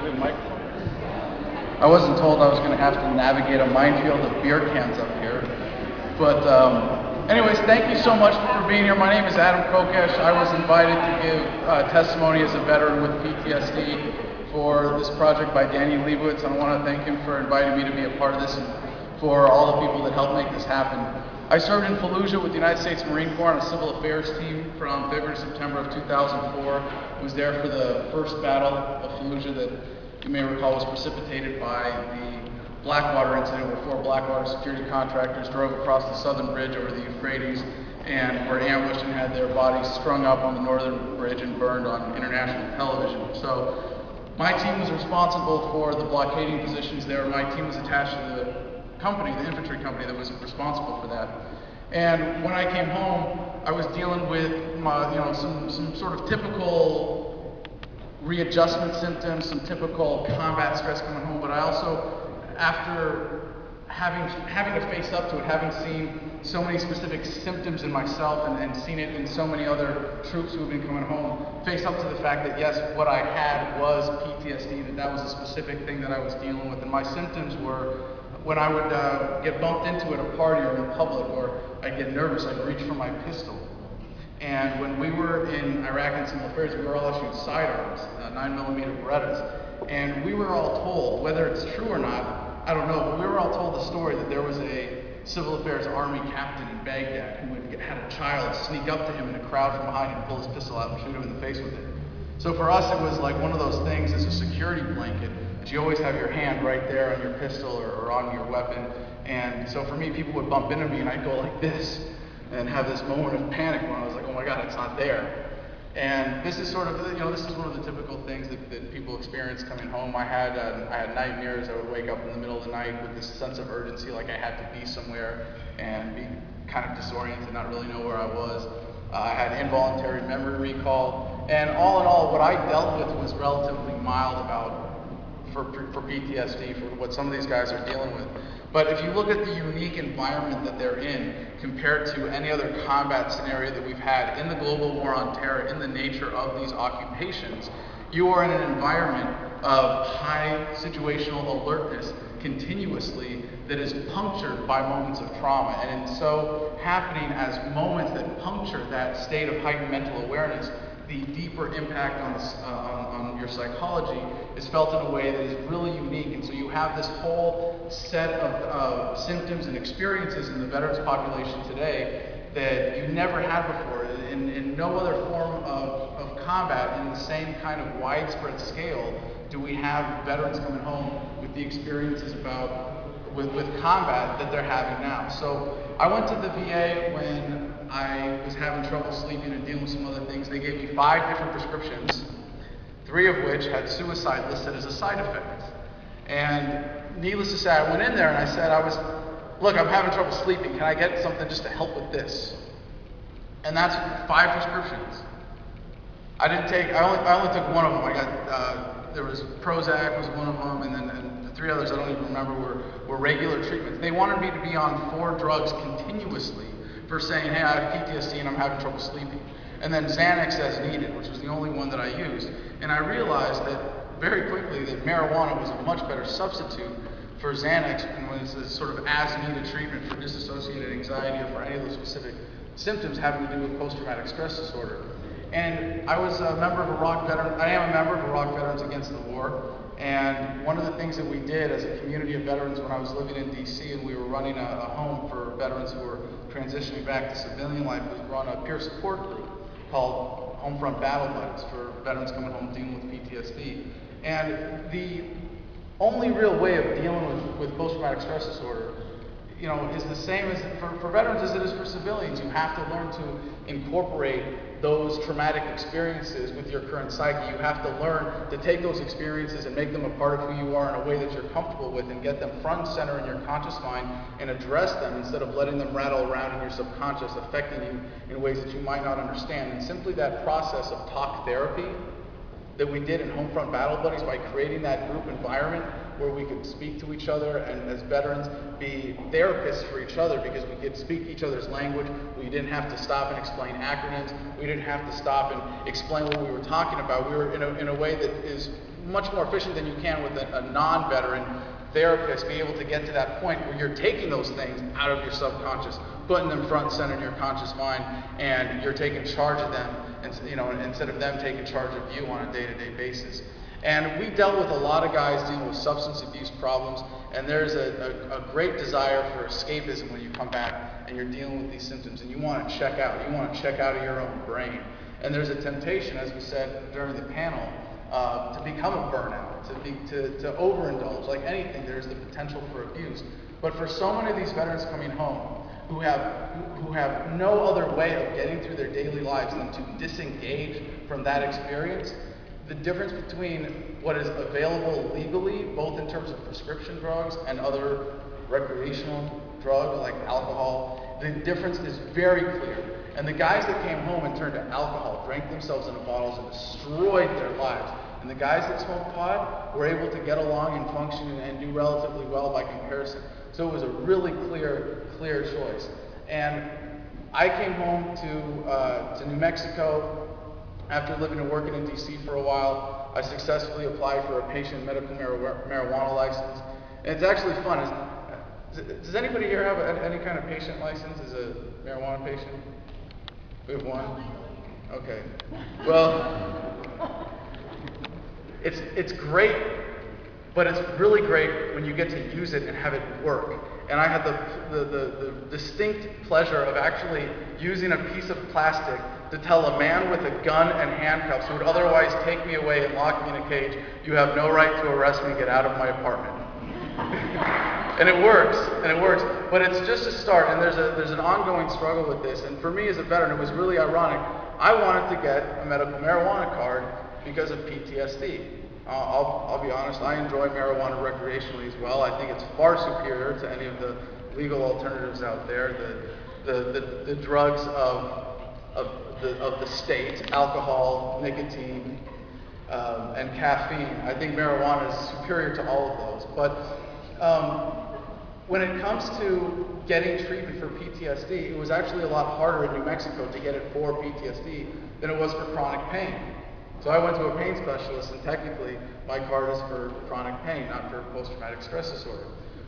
a microphone? I wasn't told I was going to have to navigate a minefield of beer cans up here. But anyways, thank you so much for being here. My name is Adam Kokesh. I was invited to give testimony as a veteran with PTSD for this project by Danny Leibowitz. I want to thank him for inviting me to be a part of this and for all the people that helped make this happen. I served in Fallujah with the United States Marine Corps on a civil affairs team from February to September of 2004. I was there for the first battle of Fallujah that you may recall was precipitated by the Blackwater incident, where 4 Blackwater security contractors drove across the southern bridge over the Euphrates and were ambushed and had their bodies strung up on the northern bridge and burned on international television. So my team was responsible for the blockading positions there. My team was attached to the company, the infantry company that was responsible for that. And when I came home, I was dealing with some sort of typical readjustment symptoms, some typical combat stress coming home, but I also, after having to face up to it, having seen so many specific symptoms in myself and seen it in so many other troops who have been coming home, face up to the fact that yes, what I had was PTSD, that was a specific thing that I was dealing with, and my symptoms were when I would get bumped into at a party or in public, or I'd get nervous, I'd reach for my pistol. And when we were in Iraq and civil affairs, we were all issued sidearms, 9mm Berettas, and we were all told, whether it's true or not, I don't know, but we were all told the story that there was a civil affairs army captain in Baghdad who had a child sneak up to him in a crowd from behind and pull his pistol out and shoot him in the face with it. So for us, it was like one of those things as a security blanket that you always have your hand right there on your pistol or on your weapon. And so for me, people would bump into me and I'd go like this and have this moment of panic when I was like, oh my God, it's not there. And this is sort of, this is one of the typical things that people experience coming home. I had nightmares. I would wake up in the middle of the night with this sense of urgency, like I had to be somewhere and be kind of disoriented, not really know where I was. I had involuntary memory recall. And all in all, what I dealt with was relatively mild for PTSD, for what some of these guys are dealing with. But if you look at the unique environment that they're in compared to any other combat scenario that we've had in the global war on terror, in the nature of these occupations, you are in an environment of high situational alertness continuously that is punctured by moments of trauma. And in so happening as moments that puncture that state of heightened mental awareness, the deeper impact on your psychology is felt in a way that is really unique. And so you have this whole set of symptoms and experiences in the veterans population today that you never had before. In no other form of combat in the same kind of widespread scale do we have veterans coming home with the experiences with combat that they're having now. So I went to the VA when I was having trouble sleeping and dealing with some other things. They gave me 5 different prescriptions, 3 of which had suicide listed as a side effect. And needless to say, I went in there and I said, look, I'm having trouble sleeping. Can I get something just to help with this? And that's 5 prescriptions. I only took one of them. I got, there was Prozac was one of them, and then the 3 others I don't even remember were regular treatments. They wanted me to be on 4 drugs continuously for saying, hey, I have PTSD and I'm having trouble sleeping. And then Xanax as needed, which was the only one that I used. And I realized that very quickly that marijuana was a much better substitute for Xanax and was a sort of as-needed treatment for dissociated anxiety or for any of those specific symptoms having to do with post-traumatic stress disorder. And I was a member of Iraq Veterans, I am a member of Iraq Veterans Against the War. And one of the things that we did as a community of veterans when I was living in DC and we were running a home for veterans who were transitioning back to civilian life was run a peer support group called Homefront Battle Buddies for veterans coming home dealing with PTSD. And the only real way of dealing with post-traumatic stress disorder, is the same as for veterans as it is for civilians. You have to learn to incorporate those traumatic experiences with your current psyche. You have to learn to take those experiences and make them a part of who you are in a way that you're comfortable with and get them front and center in your conscious mind and address them instead of letting them rattle around in your subconscious, affecting you in ways that you might not understand. And simply that process of talk therapy that we did in Homefront Battle Buddies by creating that group environment where we could speak to each other and as veterans be therapists for each other because we could speak each other's language. We didn't have to stop and explain acronyms. We didn't have to stop and explain what we were talking about. We were in a way that is much more efficient than you can with a non-veteran therapist, be able to get to that point where you're taking those things out of your subconscious, putting them front and center in your conscious mind, and you're taking charge of them, and instead of them taking charge of you on a day-to-day basis. And we dealt with a lot of guys dealing with substance abuse problems, and there's a great desire for escapism when you come back and you're dealing with these symptoms, and you want to check out. You want to check out of your own brain. And there's a temptation, as we said during the panel, to become a burnout, to overindulge. Like anything, there's the potential for abuse. But for so many of these veterans coming home who have no other way of getting through their daily lives than to disengage from that experience, the difference between what is available legally, both in terms of prescription drugs and other recreational drugs like alcohol, the difference is very clear. And the guys that came home and turned to alcohol, drank themselves into bottles and destroyed their lives. And the guys that smoked pot were able to get along and function and do relatively well by comparison. So it was a really clear choice. And I came home to New Mexico after living and working in DC for a while. I successfully applied for a patient medical marijuana license. And it's actually fun. Does anybody here have any kind of patient license as a marijuana patient? We have one? Okay. Well, it's great, but it's really great when you get to use it and have it work. And I had the distinct pleasure of actually using a piece of plastic to tell a man with a gun and handcuffs who would otherwise take me away and lock me in a cage, "You have no right to arrest me, get out of my apartment." And it works, but it's just a start, and there's an ongoing struggle with this. And for me as a veteran, it was really ironic. I wanted to get a medical marijuana card because of PTSD. I'll be honest, I enjoy marijuana recreationally as well. I think it's far superior to any of the legal alternatives out there. The drugs of the state, alcohol, nicotine, and caffeine. I think marijuana is superior to all of those. But when it comes to getting treatment for PTSD, it was actually a lot harder in New Mexico to get it for PTSD than it was for chronic pain. So I went to a pain specialist, and technically my card is for chronic pain, not for post-traumatic stress disorder.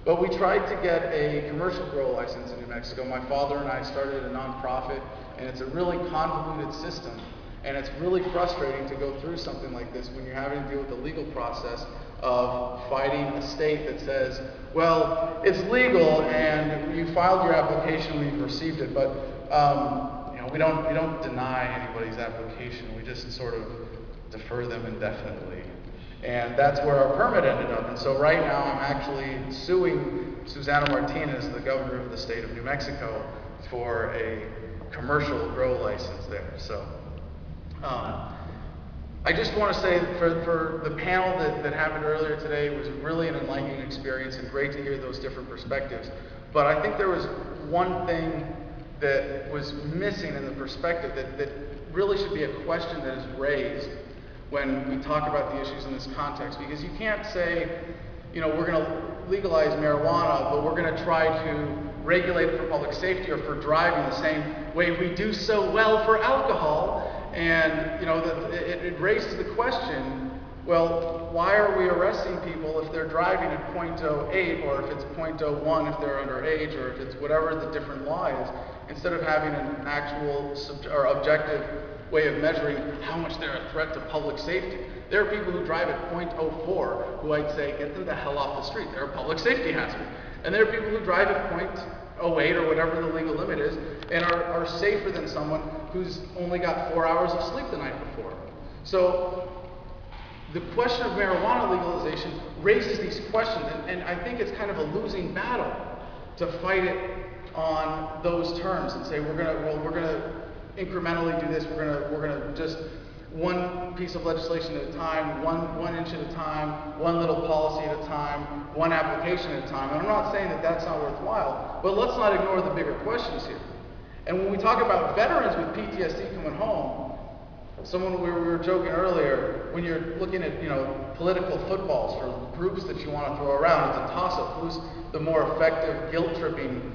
But we tried to get a commercial grow license in New Mexico. My father and I started a nonprofit, and it's a really convoluted system. And it's really frustrating to go through something like this when you're having to deal with the legal process of fighting a state that says, well, it's legal and you filed your application, we've received it, but we don't deny anybody's application. We just sort of defer them indefinitely. And that's where our permit ended up. And so right now I'm actually suing Susana Martinez, the governor of the state of New Mexico, for a commercial grow license there. So I just want to say for the panel that happened earlier today, it was really an enlightening experience and great to hear those different perspectives. But I think there was one thing that was missing in the perspective that really should be a question that is raised when we talk about the issues in this context. Because you can't say, we're going to legalize marijuana, but we're going to try to regulate it for public safety or for driving the same way we do so well for alcohol. And it raises the question, well, why are we arresting people if they're driving at .08 or if it's .01 if they're underage or if it's whatever the different law is, instead of having an actual or objective way of measuring how much they're a threat to public safety. There are people who drive at .04 who I'd say, get them the hell off the street. They're a public safety hazard. And there are people who drive at .08 or whatever the legal limit is and are safer than someone who's only got 4 hours of sleep the night before. So the question of marijuana legalization raises these questions, and I think it's kind of a losing battle to fight it on those terms and say we're gonna incrementally do this. We're gonna just one piece of legislation at a time, one inch at a time, one little policy at a time, one application at a time. And I'm not saying that that's not worthwhile, but let's not ignore the bigger questions here. And when we talk about veterans with PTSD coming home, we were joking earlier, when you're looking at political footballs for groups that you want to throw around, it's a toss-up. Who's the more effective guilt-tripping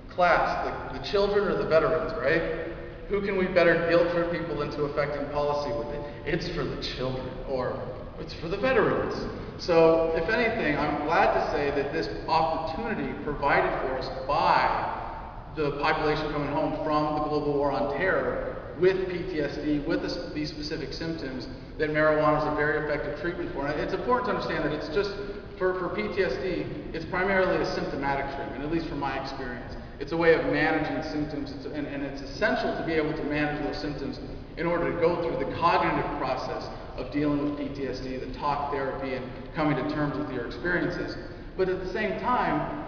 class, the children or the veterans, right? Who can we better guilt trip people into affecting policy with it? It's for the children. Or It's for the veterans. So, if anything, I'm glad to say that this opportunity provided for us by the population coming home from the global war on terror with PTSD, with these specific symptoms, that marijuana is a very effective treatment for. And it's important to understand that it's just, for PTSD, it's primarily a symptomatic treatment, at least from my experience. It's a way of managing symptoms, and it's essential to be able to manage those symptoms in order to go through the cognitive process of dealing with PTSD, the talk therapy, and coming to terms with your experiences. But at the same time,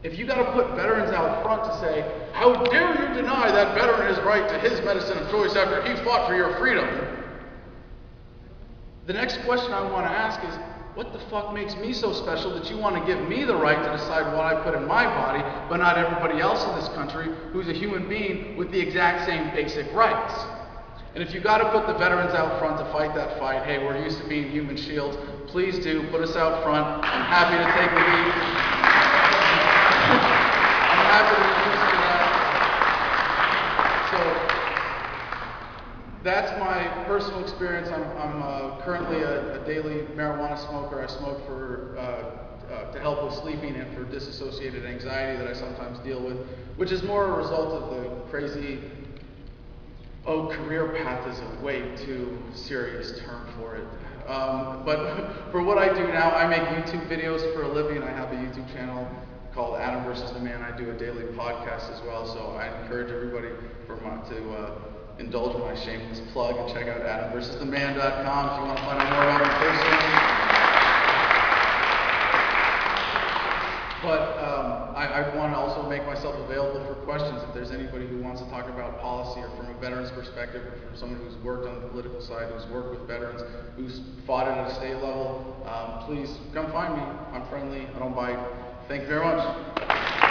if you got to put veterans out front to say, how dare you deny that veteran his right to his medicine of choice after he fought for your freedom? The next question I want to ask is, what the fuck makes me so special that you want to give me the right to decide what I put in my body, but not everybody else in this country who's a human being with the exact same basic rights? And if you got to put the veterans out front to fight that fight, hey, we're used to being human shields, please do, put us out front. I'm happy to take the lead. I'm happy to use for that. So, that's my personal experience. I'm currently a daily marijuana smoker. I smoke to help with sleeping and for disassociated anxiety that I sometimes deal with, which is more a result of the crazy, career path is a way too serious term for it. But for what I do now, I make YouTube videos for a living. I have a YouTube channel called Adam versus the Man. I do a daily podcast as well, so I encourage everybody to indulge in my shameless plug and check out AdamVersusTheMan.com if you want to find out more about me personally. But I want to also make myself available for questions if there's anybody who wants to talk about policy, or from a veteran's perspective, or from someone who's worked on the political side, who's worked with veterans, who's fought it at a state level. Please come find me. I'm friendly. I don't bite. Thank you very much.